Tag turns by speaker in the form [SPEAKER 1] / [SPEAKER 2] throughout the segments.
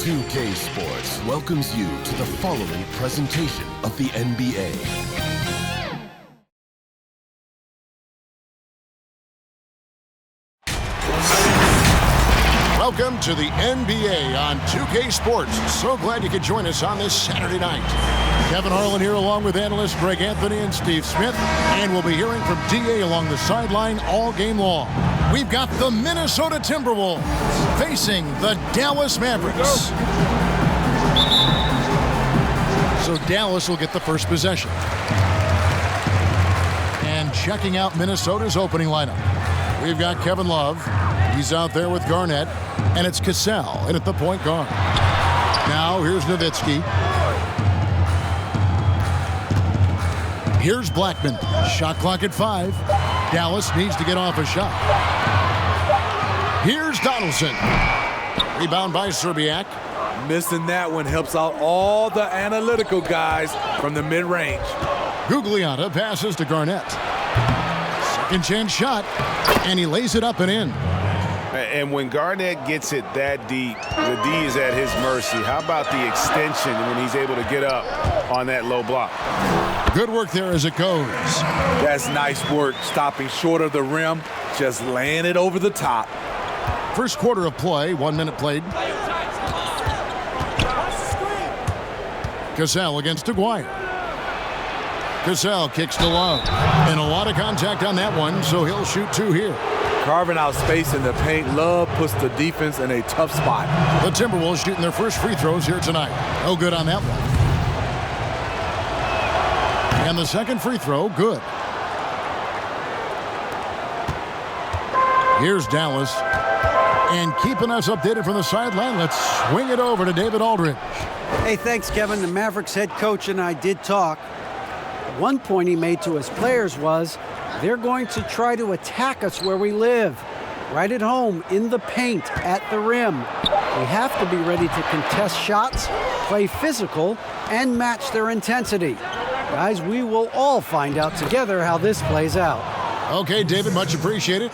[SPEAKER 1] 2K Sports welcomes you to the following presentation of the NBA. Welcome to the NBA on 2K Sports. So glad you could join us on this Saturday night. Kevin Harlan here along with analysts Greg Anthony and Steve Smith. And we'll be hearing from DA along the sideline all game long. We've got the Minnesota Timberwolves facing the Dallas Mavericks. So Dallas will get the first possession. And checking out Minnesota's opening lineup, we've got Kevin Love. He's out there with Garnett. And it's Cassell in at the point guard. Now here's Nowitzki. Here's Blackman. Shot clock at 5. Dallas needs to get off a shot. Here's Donaldson. Rebound by Serbiak.
[SPEAKER 2] Missing that one helps out all the analytical guys from the mid-range.
[SPEAKER 1] Gugliotta passes to Garnett. Second chance shot, and he lays it up and in.
[SPEAKER 3] And when Garnett gets it that deep, the D is at his mercy. How about the extension when he's able to get up on that low block?
[SPEAKER 1] Good work there as it goes.
[SPEAKER 2] That's nice work, stopping short of the rim, just laying it over the top.
[SPEAKER 1] First quarter of play, 1 minute played. Cassell against Aguirre. Cassell kicks to Love. And a lot of contact on that one, so he'll shoot 2 here.
[SPEAKER 2] Carving out space in the paint, Love puts the defense in a tough spot.
[SPEAKER 1] The Timberwolves shooting their first free throws here tonight. No good on that one. And the second free throw, good. Here's Dallas. And keeping us updated from the sideline, let's swing it over to David Aldridge.
[SPEAKER 4] Hey, thanks, Kevin. The Mavericks head coach and I did talk. One point he made to his players was, they're going to try to attack us where we live, right at home, in the paint, at the rim. We have to be ready to contest shots, play physical, and match their intensity. Guys, we will all find out together how this plays out.
[SPEAKER 1] Okay, David, much appreciated.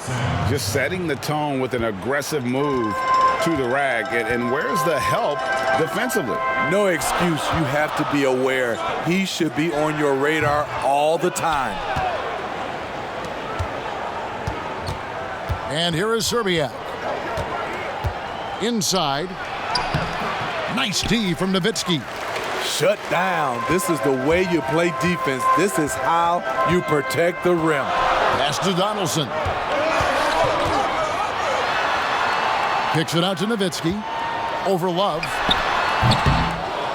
[SPEAKER 3] Just setting the tone with an aggressive move to the rack. And where's the help defensively?
[SPEAKER 2] No excuse. You have to be aware. He should be on your radar all the time.
[SPEAKER 1] And here is Serbiak. Inside. Nice D from Nowitzki.
[SPEAKER 2] Shut down. This is the way you play defense. This is how you protect the rim.
[SPEAKER 1] Pass to Donaldson. Kicks it out to Nowitzki. Over Love.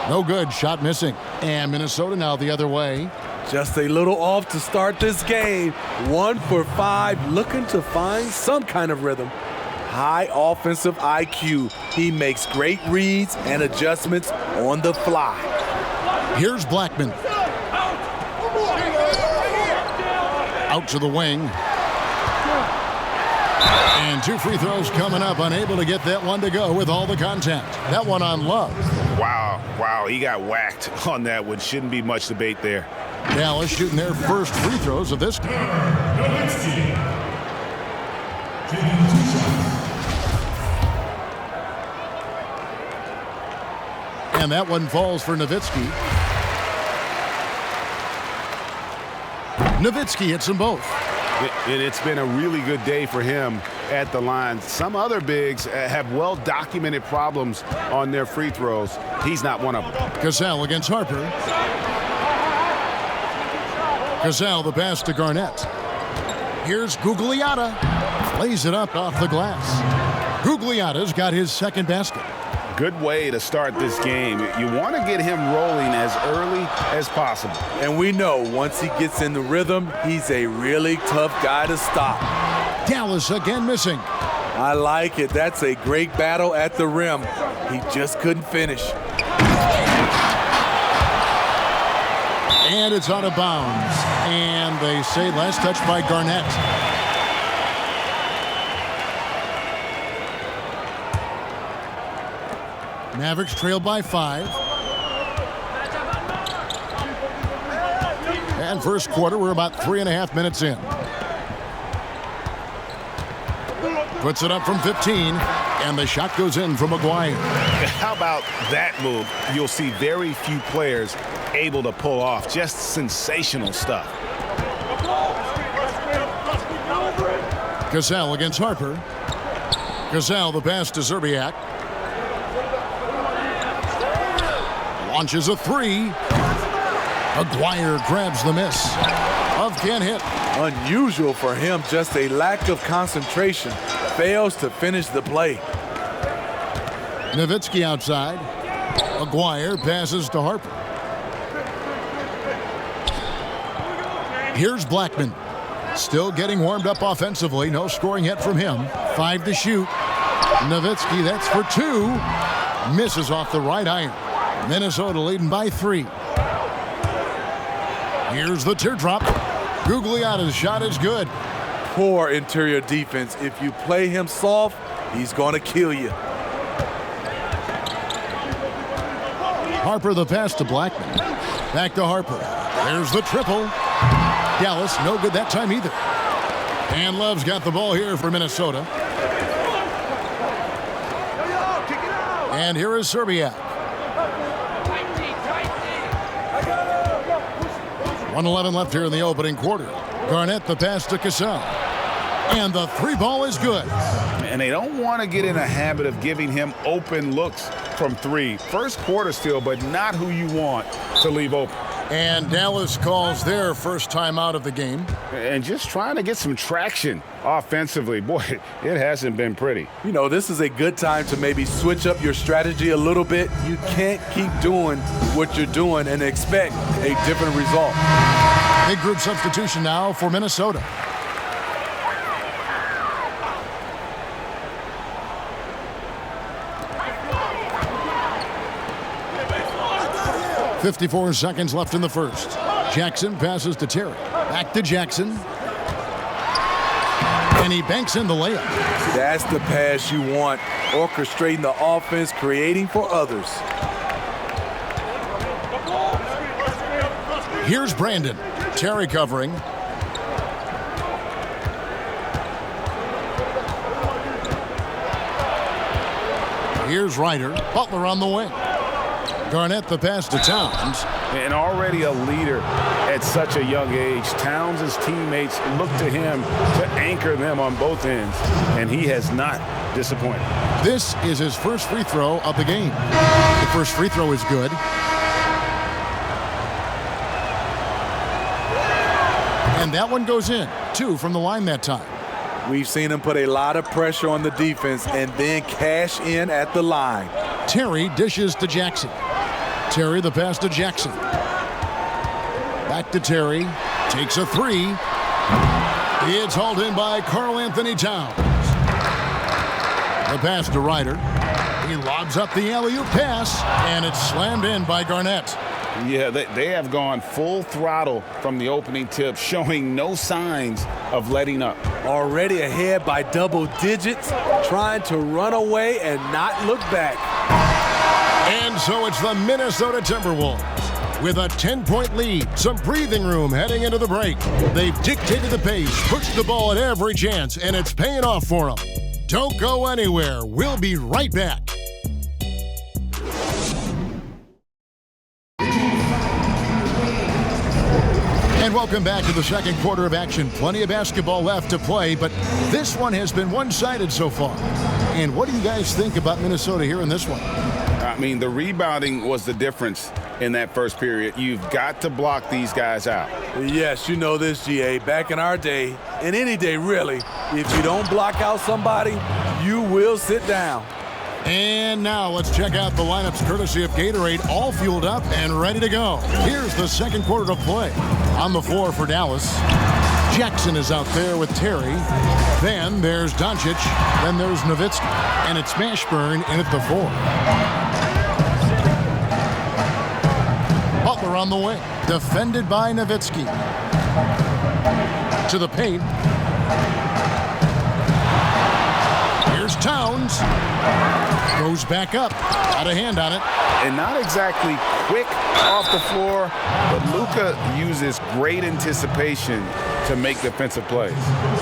[SPEAKER 1] No good. Shot missing. And Minnesota now the other way.
[SPEAKER 2] Just a little off to start this game. 1 for 5, looking to find some kind of rhythm. High offensive IQ. He makes great reads and adjustments on the fly.
[SPEAKER 1] Here's Blackman. Out to the wing. And 2 free throws coming up. Unable to get that one to go with all the contact. That one on Love.
[SPEAKER 3] Wow, he got whacked on that one. Shouldn't be much debate there.
[SPEAKER 1] Dallas shooting their first free throws of this game. And that one falls for Nowitzki. Nowitzki hits them both.
[SPEAKER 3] It's been a really good day for him at the line. Some other bigs have well-documented problems on their free throws. He's not one of them.
[SPEAKER 1] Cassell against Harper. Cassell the pass to Garnett. Here's Gugliotta. Lays it up off the glass. Gugliotta's got his second basket.
[SPEAKER 3] Good way to start this game. You want to get him rolling as early as possible.
[SPEAKER 2] And we know once he gets in the rhythm, he's a really tough guy to stop.
[SPEAKER 1] Dallas again missing.
[SPEAKER 2] I like it. That's a great battle at the rim. He just couldn't finish.
[SPEAKER 1] And it's out of bounds. And they say last touch by Garnett. Mavericks trail by 5. And first quarter, we're about 3.5 minutes in. Puts it up from 15. And the shot goes in from McGuire.
[SPEAKER 3] How about that move? You'll see very few players able to pull off. Just sensational stuff.
[SPEAKER 1] Cassell against Harper. Cassell, the pass to Zerbiak. Launches a three. McGuire grabs the miss. Love can't hit.
[SPEAKER 2] Unusual for him, just a lack of concentration. Fails to finish the play.
[SPEAKER 1] Nowitzki outside. McGuire passes to Harper. Here's Blackman. Still getting warmed up offensively. No scoring yet from him. 5 to shoot. Nowitzki, that's for 2. Misses off the right iron. Minnesota leading by 3. Here's the teardrop. Gugliotta's shot is good.
[SPEAKER 2] Poor interior defense. If you play him soft, he's going to kill you.
[SPEAKER 1] Harper the pass to Blackman. Back to Harper. There's the triple. Dallas no good that time either. And Love's got the ball here for Minnesota. And here is Zerbiak. 1:11 left here in the opening quarter. Garnett the pass to Cassell. And the 3 ball is good.
[SPEAKER 3] And they don't want to get in a habit of giving him open looks from 3. First quarter still, but not who you want to leave open.
[SPEAKER 1] And Dallas calls their first time out of the game.
[SPEAKER 3] And just trying to get some traction offensively. Boy, it hasn't been pretty.
[SPEAKER 2] You know, this is a good time to maybe switch up your strategy a little bit. You can't keep doing what you're doing and expect a different result.
[SPEAKER 1] Big group substitution now for Minnesota. .54 seconds left in the first. Jackson passes to Terry. Back to Jackson. And he banks in the layup.
[SPEAKER 2] That's the pass you want. Orchestrating the offense, creating for others.
[SPEAKER 1] Here's Brandon. Terry covering. Here's Ryder. Butler on the wing. Garnett the pass to Towns.
[SPEAKER 3] And already a leader at such a young age. Towns' teammates look to him to anchor them on both ends, and he has not disappointed.
[SPEAKER 1] This is his first free throw of the game. The first free throw is good. And that one goes in. 2 from the line that time.
[SPEAKER 2] We've seen him put a lot of pressure on the defense and then cash in at the line.
[SPEAKER 1] Terry dishes to Jackson. Terry the pass to Jackson. Back to Terry. Takes a 3. It's hauled in by Karl Anthony Towns. The pass to Ryder. He lobs up the alley-oop pass, and it's slammed in by Garnett.
[SPEAKER 3] Yeah, they have gone full throttle from the opening tip, showing no signs of letting up.
[SPEAKER 2] Already ahead by double digits, trying to run away and not look back.
[SPEAKER 1] And so it's the Minnesota Timberwolves with a 10-point lead, some breathing room heading into the break. They've dictated the pace, pushed the ball at every chance, and it's paying off for them. Don't go anywhere. We'll be right back. And welcome back to the second quarter of action. Plenty of basketball left to play, but this one has been one-sided so far. And what do you guys think about Minnesota here in this one?
[SPEAKER 3] I mean, the rebounding was the difference in that first period. You've got to block these guys out.
[SPEAKER 2] Yes, you know this, GA. Back in our day, and any day really, if you don't block out somebody, you will sit down.
[SPEAKER 1] And now let's check out the lineups courtesy of Gatorade, all fueled up and ready to go. Here's the second quarter of play. On the floor for Dallas, Jackson is out there with Terry. Then there's Doncic. Then there's Nowitzki. And it's Mashburn in at the 4. Butler on the wing, defended by Nowitzki. To the paint. Here's Towns. Goes back up. Got a hand on it.
[SPEAKER 3] And not exactly quick off the floor, but Luka uses great anticipation to make defensive plays.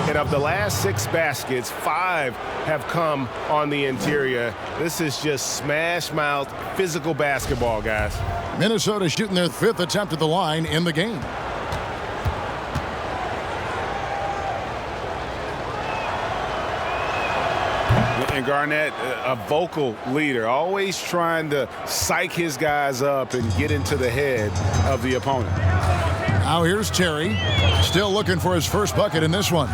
[SPEAKER 3] And of the last 6 baskets, 5 have come on the interior. This is just smash-mouth, physical basketball, guys.
[SPEAKER 1] Minnesota shooting their 5th attempt at the line in the game.
[SPEAKER 3] And Garnett, a vocal leader, always trying to psych his guys up and get into the head of the opponent.
[SPEAKER 1] Now here's Terry, still looking for his first bucket in this one.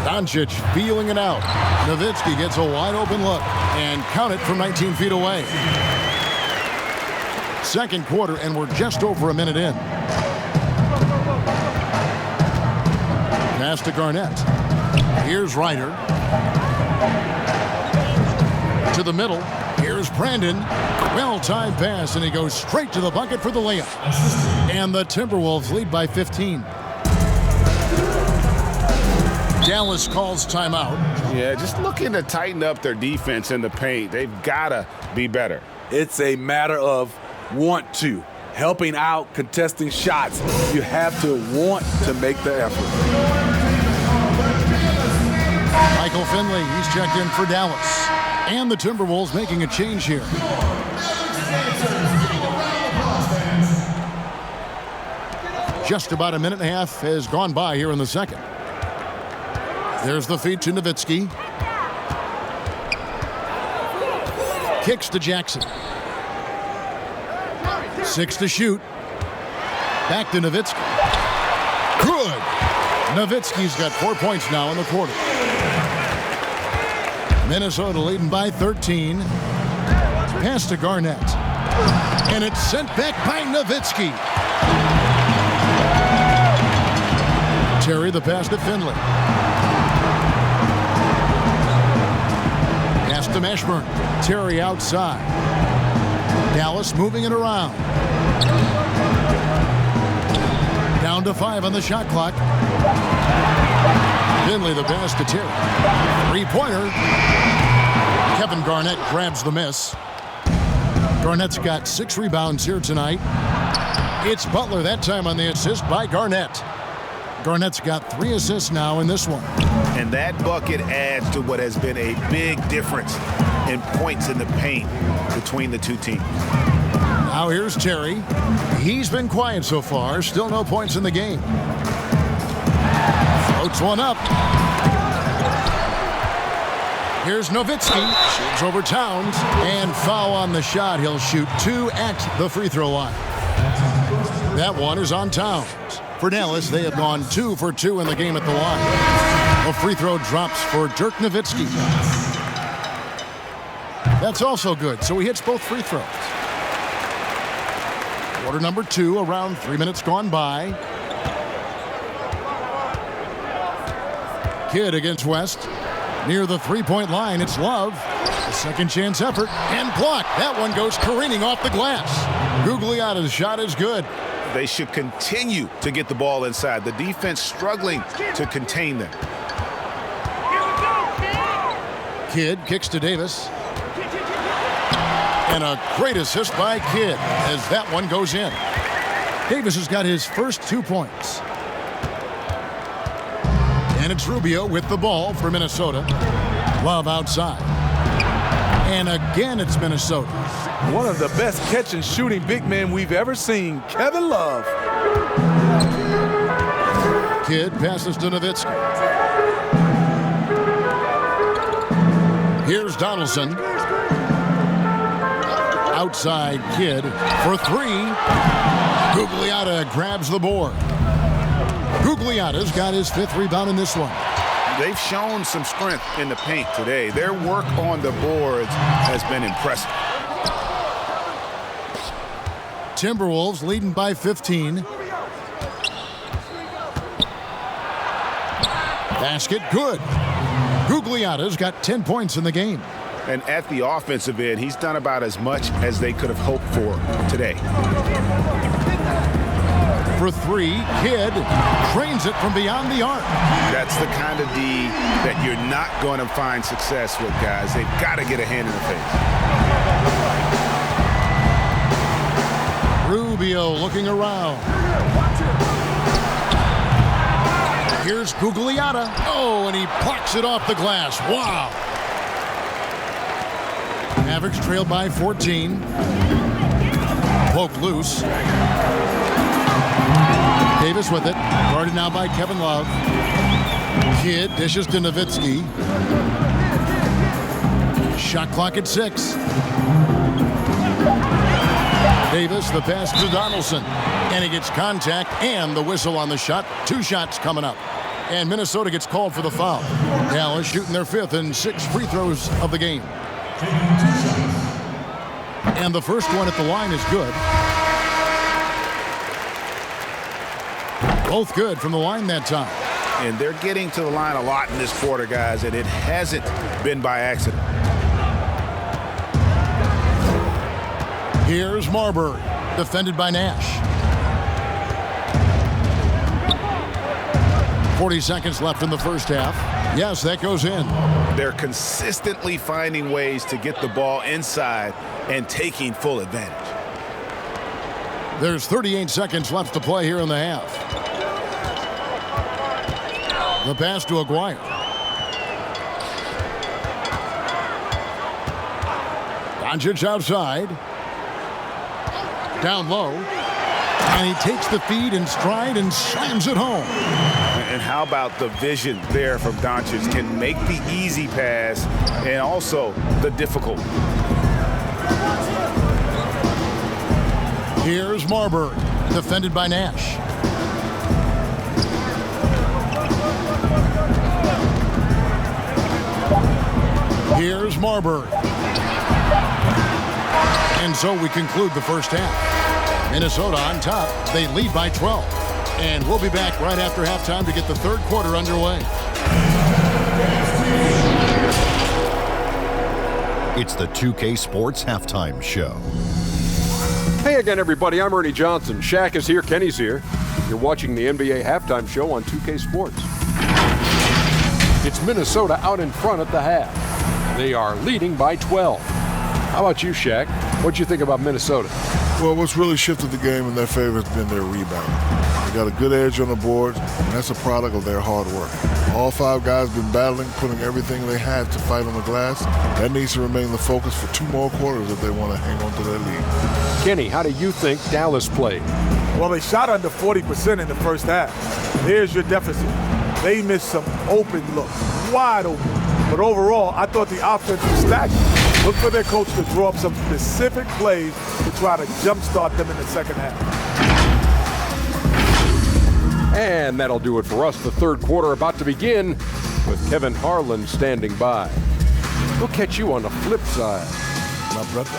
[SPEAKER 1] Doncic feeling it out. Nowitzki gets a wide open look and count it from 19 feet away. Second quarter, and we're just over a minute in. Pass to Garnett. Here's Ryder. To the middle. Here's Brandon. Well-timed pass, and he goes straight to the bucket for the layup. And the Timberwolves lead by 15. Dallas calls timeout.
[SPEAKER 3] Yeah, just looking to tighten up their defense in the paint. They've got to be better.
[SPEAKER 2] It's a matter of want to. Helping out, contesting shots. You have to want to make the effort.
[SPEAKER 1] Michael Finley, he's checked in for Dallas. And the Timberwolves making a change here. Just about a minute and a half has gone by here in the second. There's the feed to Nowitzki. Kicks to Jackson. 6 to shoot. Back to Nowitzki. Good. Nowitzki's got 4 points now in the quarter. Minnesota leading by 13. Pass to Garnett. And it's sent back by Nowitzki. Terry the pass to Finley. Pass to Mashburn. Terry outside. Dallas moving it around. Down to 5 on the shot clock. Finley the pass to Terry. Three-pointer. Kevin Garnett grabs the miss. Garnett's got 6 rebounds here tonight. It's Butler that time on the assist by Garnett. Garnett's got 3 assists now in this one.
[SPEAKER 3] And that bucket adds to what has been a big difference in points in the paint between the two teams.
[SPEAKER 1] Now here's Terry. He's been quiet so far. Still no points in the game. Floats one up. Here's Nowitzki. Shoots over Towns. And foul on the shot. He'll shoot 2 at the free throw line. That one is on Towns. For Dallas, they have gone 2 for 2 in the game at the line. A free throw drops for Dirk Nowitzki. That's also good, so he hits both free throws. Quarter number 2, around 3 minutes gone by. Kidd against West. Near the three-point line, it's Love. A second chance effort, and blocked. That one goes careening off the glass. Gugliotta's shot is good.
[SPEAKER 3] They should continue to get the ball inside. The defense struggling to contain them.
[SPEAKER 1] Kidd kicks to Davis. And a great assist by Kidd as that one goes in. Davis has got his first 2 points. And it's Rubio with the ball for Minnesota. Love outside. And again, it's Minnesota.
[SPEAKER 2] One of the best catch and shooting big men we've ever seen, Kevin Love.
[SPEAKER 1] Kidd passes to Nowitzki. Here's Donaldson. Outside Kidd for 3. Gugliotta grabs the board. Gugliotta's got his 5th rebound in this one.
[SPEAKER 3] They've shown some strength in the paint today. Their work on the boards has been impressive.
[SPEAKER 1] Timberwolves leading by 15. Basket good. Gugliotta's got 10 points in the game.
[SPEAKER 3] And at the offensive end, he's done about as much as they could have hoped for today.
[SPEAKER 1] For 3, Kidd trains it from beyond the arc.
[SPEAKER 3] That's the kind of D that you're not going to find success with, guys. They've got to get a hand in the face.
[SPEAKER 1] Rubio looking around. Here's Gugliotta. Oh, and he plucks it off the glass. Wow. Mavericks trailed by 14. Poke loose. Davis with it. Guarded now by Kevin Love. Kidd dishes to Nowitzki. Shot clock at 6. Davis, the pass to Donaldson. And he gets contact and the whistle on the shot. 2 shots coming up. And Minnesota gets called for the foul. Dallas shooting their 5th and 6 free throws of the game. And the first one at the line is good. Both good from the line that time.
[SPEAKER 3] And they're getting to the line a lot in this quarter, guys, and it hasn't been by accident.
[SPEAKER 1] Here's Marbury, defended by Nash. 40 seconds left in the first half. Yes, that goes in.
[SPEAKER 3] They're consistently finding ways to get the ball inside and taking full advantage.
[SPEAKER 1] There's 38 seconds left to play here in the half. The pass to Aguirre. Doncic outside. Down low. And he takes the feed in stride and slams it home.
[SPEAKER 3] And how about the vision there from Doncic? Can make the easy pass and also the difficult.
[SPEAKER 1] Here's Marbury, defended by Nash. Here's Marbury. And so we conclude the first half. Minnesota on top. They lead by 12. And we'll be back right after halftime to get the third quarter underway.
[SPEAKER 5] It's the 2K Sports Halftime Show.
[SPEAKER 6] Hey again, everybody. I'm Ernie Johnson. Shaq is here. Kenny's here. You're watching the NBA Halftime Show on 2K Sports. It's Minnesota out in front at the half. They are leading by 12. How about you, Shaq? What'd you think about Minnesota?
[SPEAKER 7] Well, what's really shifted the game in their favor has been their rebounding. They got a good edge on the board, and that's a product of their hard work. All 5 guys have been battling, putting everything they have to fight on the glass. That needs to remain the focus for 2 more quarters if they want to hang on to their lead.
[SPEAKER 6] Kenny, how do you think Dallas played?
[SPEAKER 8] Well, they shot under 40% in the first half. Here's your deficit. They missed some open looks, wide open. But overall, I thought the offense was stagnant. Look for their coach to draw up some specific plays to try to jumpstart them in the second half.
[SPEAKER 6] And that'll do it for us. The third quarter about to begin with Kevin Harlan standing by. We'll catch you on the flip side.
[SPEAKER 7] My brother.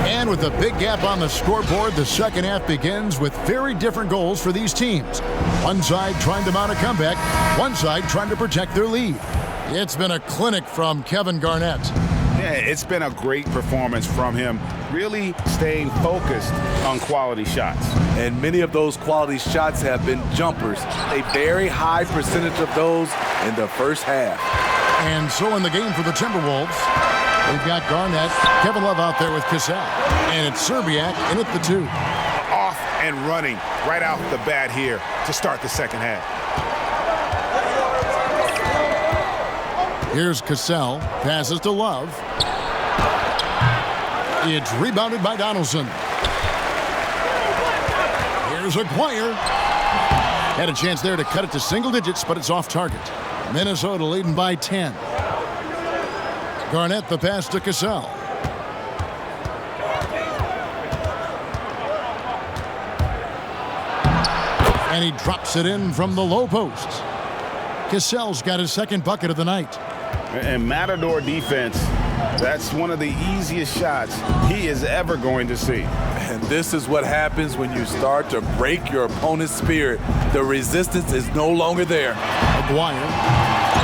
[SPEAKER 1] And with a big gap on the scoreboard, the second half begins with very different goals for these teams. One side trying to mount a comeback, one side trying to protect their lead. It's been a clinic from Kevin Garnett.
[SPEAKER 3] Yeah, it's been a great performance from him, really staying focused on quality shots.
[SPEAKER 2] And many of those quality shots have been jumpers. A very high percentage of those in the first half.
[SPEAKER 1] And so in the game for the Timberwolves, we've got Garnett, Kevin Love out there with Cassell. And it's Serbiak in at the 2.
[SPEAKER 3] Off and running right out the bat here to start the second half.
[SPEAKER 1] Here's Cassell, passes to Love. It's rebounded by Donaldson. Here's Aguirre. Had a chance there to cut it to single digits, but it's off target. Minnesota leading by 10. Garnett the pass to Cassell. And he drops it in from the low post. Cassell's got his second bucket of the night.
[SPEAKER 3] And Matador defense, that's one of the easiest shots he is ever going to see.
[SPEAKER 2] And this is what happens when you start to break your opponent's spirit. The resistance is no longer there.
[SPEAKER 1] Aguirre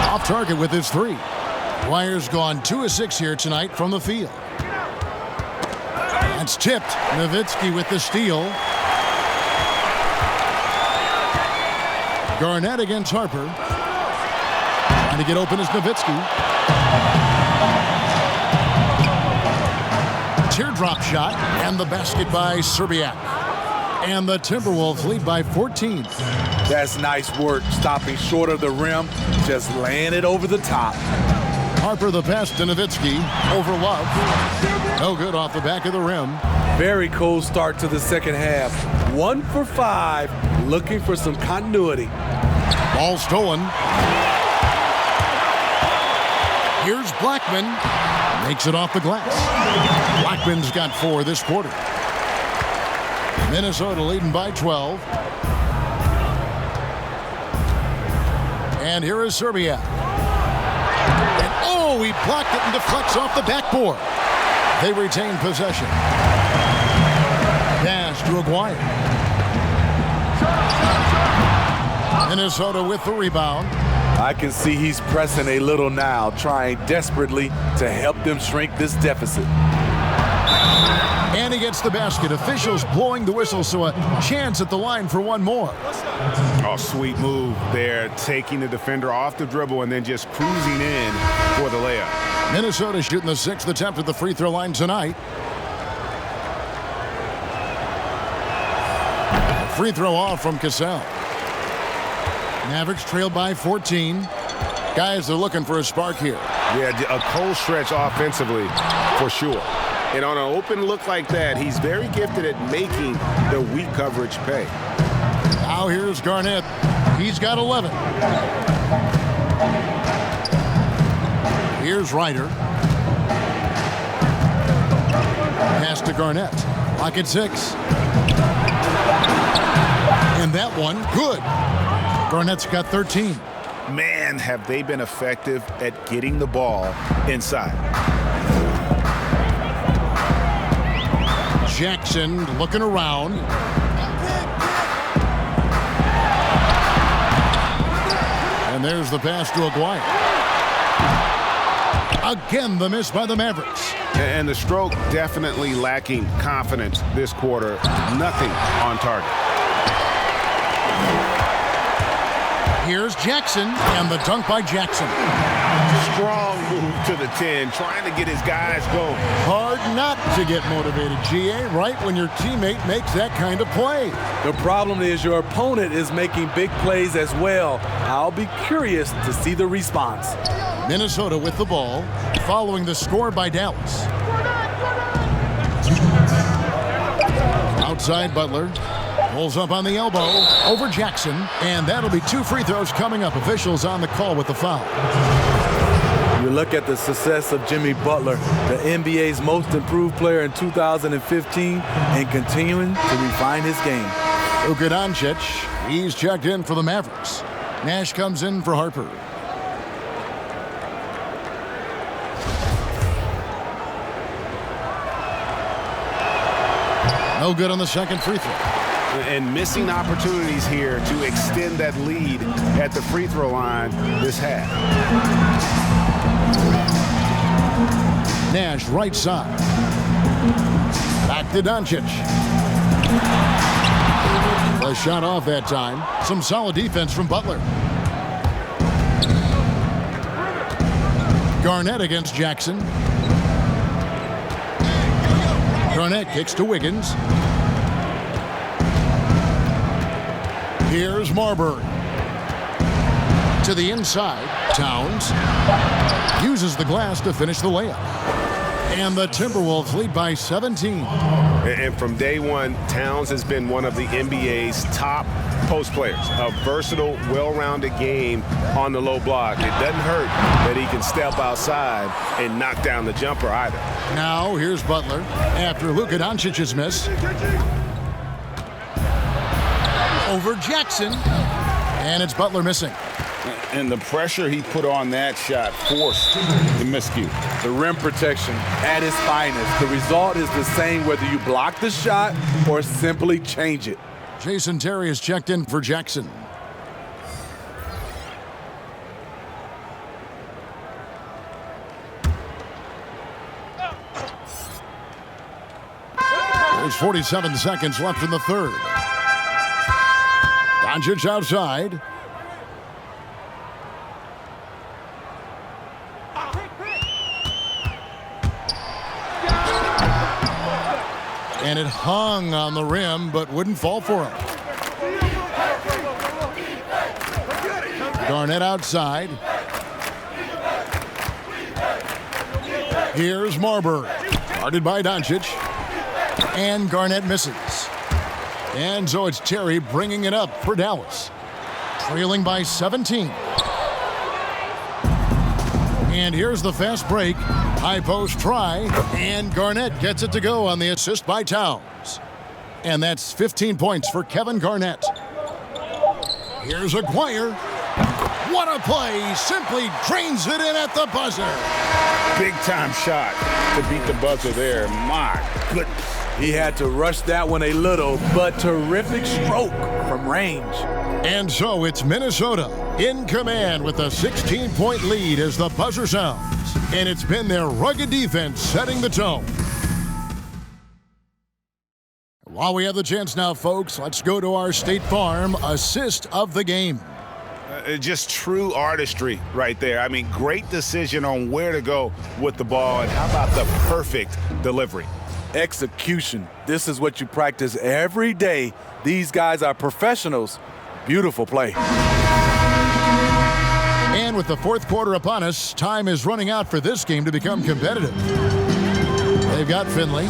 [SPEAKER 1] off target with his 3. Aguirre's gone 2 of 6 here tonight from the field. That's tipped. Nowitzki with the steal. Garnett against Harper. Trying to get open is Nowitzki. Teardrop shot, and the basket by Serbiak. And the Timberwolves lead by 14.
[SPEAKER 2] That's nice work, stopping short of the rim, just laying it over the top.
[SPEAKER 1] Harper the pass to Nowitzki over Love. No good off the back of the rim.
[SPEAKER 2] Very cold start to the second half. 1 for 5, looking for some continuity.
[SPEAKER 1] Ball stolen. Here's Blackman. Makes it off the glass. Blackman's got 4 this quarter. Minnesota leading by 12. And here is Serbia. And oh, he blocked it and deflects off the backboard. They retain possession. Pass to Aguirre. Minnesota with the rebound.
[SPEAKER 2] I can see he's pressing a little now, trying desperately to help them shrink this deficit.
[SPEAKER 1] And he gets the basket. Officials blowing the whistle, so a chance at the line for one more.
[SPEAKER 3] Oh, sweet move there, taking the defender off the dribble and then just cruising in for the layup.
[SPEAKER 1] Minnesota shooting the 6th attempt at the free throw line tonight. Free throw off from Cassell. Mavericks trailed by 14. Guys are looking for a spark here.
[SPEAKER 3] Yeah, a cold stretch offensively for sure. And on an open look like that, he's very gifted at making the weak coverage pay.
[SPEAKER 1] Now here's Garnett. He's got 11. Here's Ryder. Pass to Garnett. Lock at 6. And that one, good. Garnett's got 13.
[SPEAKER 3] Man, have they been effective at getting the ball inside.
[SPEAKER 1] Jackson looking around. And there's the pass to Aguirre. Again, the miss by the Mavericks.
[SPEAKER 3] And the stroke definitely lacking confidence this quarter. Nothing on target.
[SPEAKER 1] Here's Jackson, and the dunk by Jackson.
[SPEAKER 3] Strong move to the 10, trying to get his guys going.
[SPEAKER 1] Hard not to get motivated, GA, right when your teammate makes that kind of play.
[SPEAKER 2] The problem is your opponent is making big plays as well. I'll be curious to see the response.
[SPEAKER 1] Minnesota with the ball, following the score by Dallas. Outside Butler. Pulls up on the elbow over Jackson, and that'll be 2 free throws coming up. Officials on the call with the foul.
[SPEAKER 2] You look at the success of Jimmy Butler, the NBA's most improved player in 2015, and continuing to refine his game.
[SPEAKER 1] Luka Doncic, he's checked in for the Mavericks. Nash comes in for Harper. No good on the second free throw.
[SPEAKER 3] And missing opportunities here to extend that lead at the free throw line this half.
[SPEAKER 1] Nash right side. Back to Doncic. A shot off that time. Some solid defense from Butler. Garnett against Jackson. Garnett kicks to Wiggins. Here's Marbury. To the inside. Towns uses the glass to finish the layup. And the Timberwolves lead by 17.
[SPEAKER 3] And from day one, Towns has been one of the NBA's top post players. A versatile, well-rounded game on the low block. It doesn't hurt that he can step outside and knock down the jumper either.
[SPEAKER 1] Now here's Butler after Luka Doncic's miss. Over Jackson. And it's Butler missing.
[SPEAKER 3] And the pressure he put on that shot forced the miscue.
[SPEAKER 2] The rim protection at its finest. The result is the same whether you block the shot or simply change it.
[SPEAKER 1] Jason Terry has checked in for Jackson. There's 47 seconds left in the third. Doncic outside. And it hung on the rim, but wouldn't fall for him. Garnett outside. Here's Marbury. Guarded by Doncic. And Garnett misses. And so it's Terry bringing it up for Dallas. Trailing by 17. And here's the fast break. High post try. And Garnett gets it to go on the assist by Towns. And that's 15 points for Kevin Garnett. Here's Aguirre. What a play. Simply drains it in at the buzzer.
[SPEAKER 3] Big time shot to beat the buzzer there. My goodness.
[SPEAKER 2] He had to rush that one a little, but terrific stroke from range.
[SPEAKER 1] And so it's Minnesota in command with a 16-point lead as the buzzer sounds. And it's been their rugged defense setting the tone. While we have the chance now, folks, let's go to our State Farm assist of the game.
[SPEAKER 3] Just true artistry right there. I mean, great decision on where to go with the ball, and how about the perfect delivery?
[SPEAKER 2] Execution. This is what you practice every day. These guys are professionals. Beautiful play.
[SPEAKER 1] And with the fourth quarter upon us, time is running out for this game to become competitive. They've got Finley.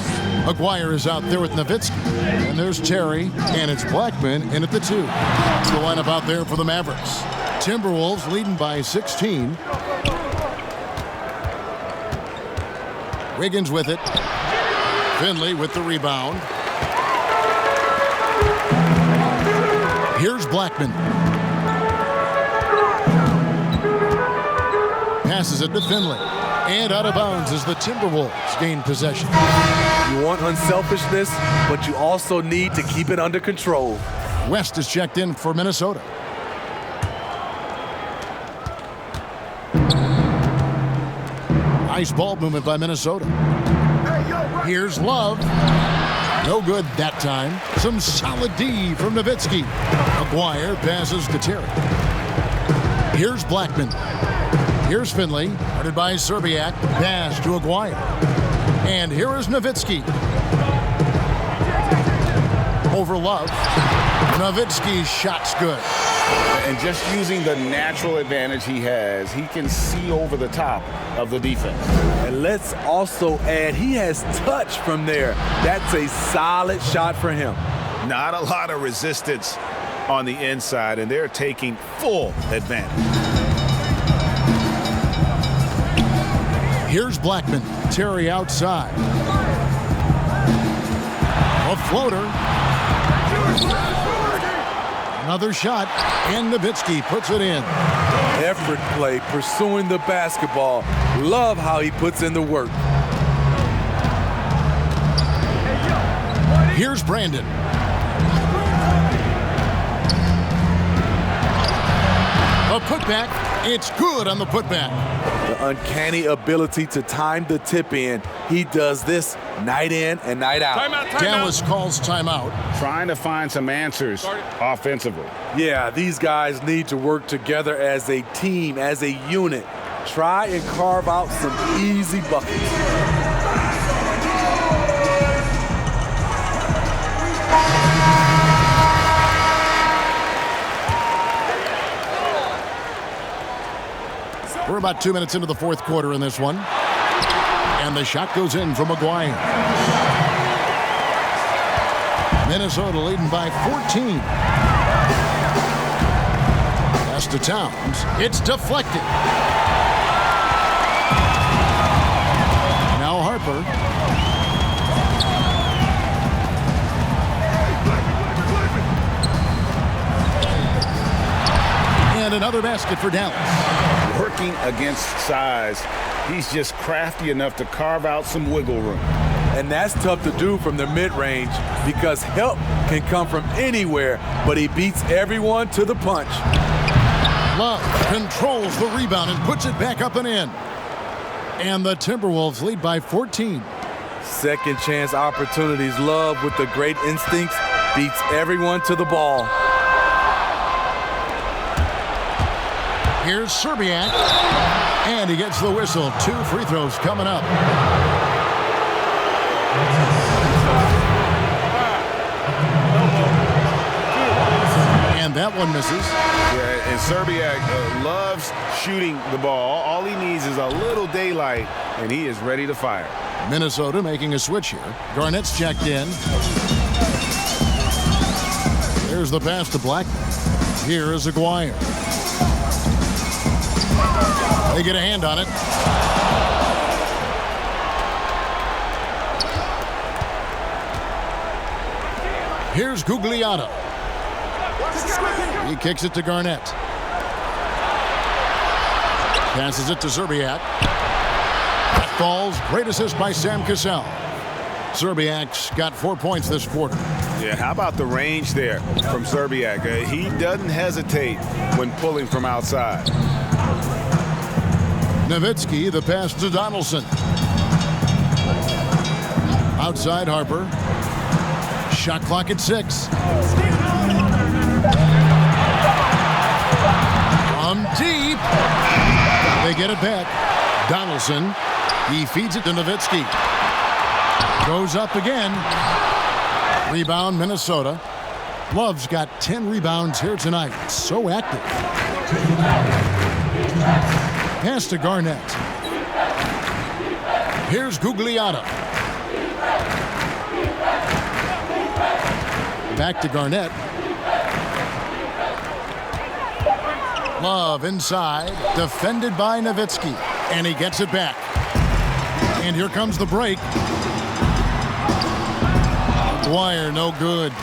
[SPEAKER 1] Aguirre is out there with Nowitzki. And there's Terry, and it's Blackman in at the 2. The lineup out there for the Mavericks. Timberwolves leading by 16. Wiggins with it. Finley with the rebound. Here's Blackman. Passes it to Finley. And out of bounds as the Timberwolves gain possession.
[SPEAKER 2] You want unselfishness, but you also need to keep it under control.
[SPEAKER 1] West is checked in for Minnesota. Nice ball movement by Minnesota. Here's Love. No good that time. Some solid D from Nowitzki. Aguirre passes to Terry. Here's Blackman. Here's Finley. Guarded by Serbiak. Pass to Aguirre. And here is Nowitzki. Over Love. Nowitzki's shot's good.
[SPEAKER 3] And just using the natural advantage he has, he can see over the top of the defense.
[SPEAKER 2] And let's also add, he has touch from there. That's a solid shot for him.
[SPEAKER 3] Not a lot of resistance on the inside, and they're taking full advantage.
[SPEAKER 1] Here's Blackman. Terry outside. A floater. Another shot, and Nowitzki puts it in.
[SPEAKER 2] Effort play, pursuing the basketball. Love how he puts in the work.
[SPEAKER 1] Here's Brandon. A putback. It's good on the putback.
[SPEAKER 2] The uncanny ability to time the tip in. He does this night in and night out.
[SPEAKER 1] Dallas calls timeout.
[SPEAKER 3] Trying to find some answers offensively.
[SPEAKER 2] Yeah, these guys need to work together as a team, as a unit. Try and carve out some easy buckets.
[SPEAKER 1] We're about 2 minutes into the fourth quarter in this one. And the shot goes in from Aguirre. Minnesota leading by 14. Pass to Towns. It's deflected. Now Harper. And another basket for Dallas.
[SPEAKER 3] Working against size, he's just crafty enough to carve out some wiggle room.
[SPEAKER 2] And that's tough to do from the mid-range because help can come from anywhere, but he beats everyone to the punch.
[SPEAKER 1] Love controls the rebound and puts it back up and in. And the Timberwolves lead by 14.
[SPEAKER 2] Second chance opportunities. Love with the great instincts beats everyone to the ball.
[SPEAKER 1] Here's Serbiak, and he gets the whistle. 2 free throws coming up. And that one misses.
[SPEAKER 3] Yeah, and Serbiak loves shooting the ball. All he needs is a little daylight, and he is ready to fire.
[SPEAKER 1] Minnesota making a switch here. Garnett's checked in. There's the pass to Blackman. Here is Aguirre. They get a hand on it. Here's Gugliotta. He kicks it to Garnett. Passes it to Serbiak. That falls. Great assist by Sam Cassell. Serbiak's got 4 points this quarter.
[SPEAKER 3] Yeah, how about the range there from Serbiak? He doesn't hesitate when pulling from outside.
[SPEAKER 1] Nowitzki, the pass to Donaldson. Outside Harper. Shot clock at 6. From deep. They get it back. Donaldson. He feeds it to Nowitzki. Goes up again. Rebound, Minnesota. Love's got 10 rebounds here tonight. So active. Pass to Garnett. Here's Gugliotta. Back to Garnett. Love inside. Defended by Nowitzki. And he gets it back. And here comes the break. Dwyer, no good.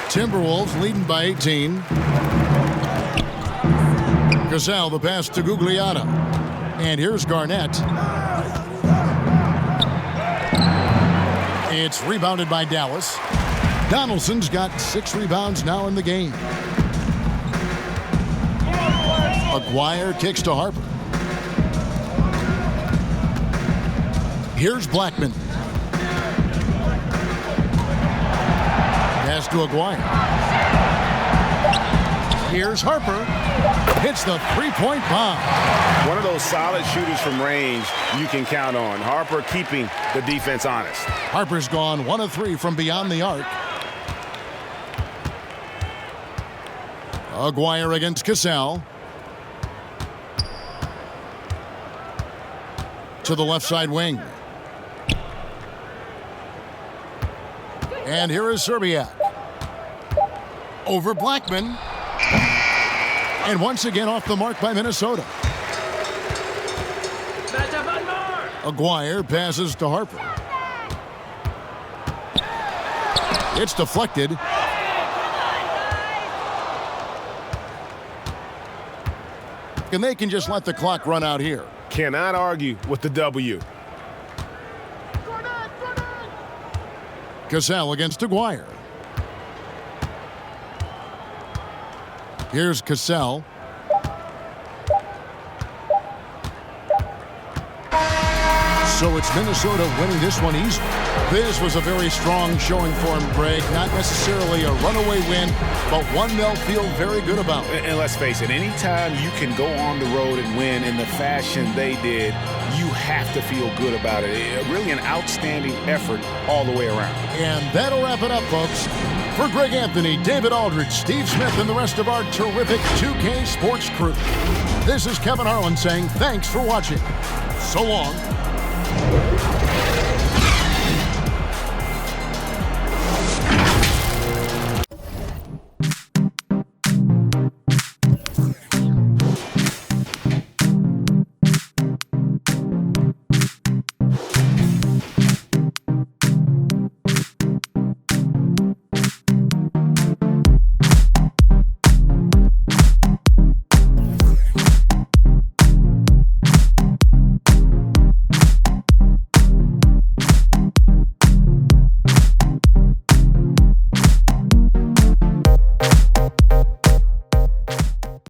[SPEAKER 1] Timberwolves leading by 18. Cassell, the pass to Gugliotta. And here's Garnett. It's rebounded by Dallas. Donaldson's got 6 rebounds now in the game. Aguirre kicks to Harper. Here's Blackman. Pass to Aguirre. Here's Harper. Hits the three-point bomb.
[SPEAKER 3] One of those solid shooters from range you can count on. Harper keeping the defense honest.
[SPEAKER 1] Harper's gone 1 of 3 from beyond the arc. Aguirre against Cassell. To the left side wing. And here is Serbiak. Over Blackman. And once again off the mark by Minnesota. Aguirre passes to Harper. It's deflected. And they can just let the clock run out here.
[SPEAKER 3] Cannot argue with the W.
[SPEAKER 1] Cassell against Aguirre. Here's Cassell. So it's Minnesota winning this one easily. This was a very strong showing for him, Greg. Not necessarily a runaway win, but one they'll feel very good about.
[SPEAKER 3] And let's face it, anytime you can go on the road and win in the fashion they did, you have to feel good about it. Really an outstanding effort all the way around.
[SPEAKER 1] And that'll wrap it up, folks. For Greg Anthony, David Aldridge, Steve Smith, and the rest of our terrific 2K Sports crew, this is Kevin Harlan saying thanks for watching. So long.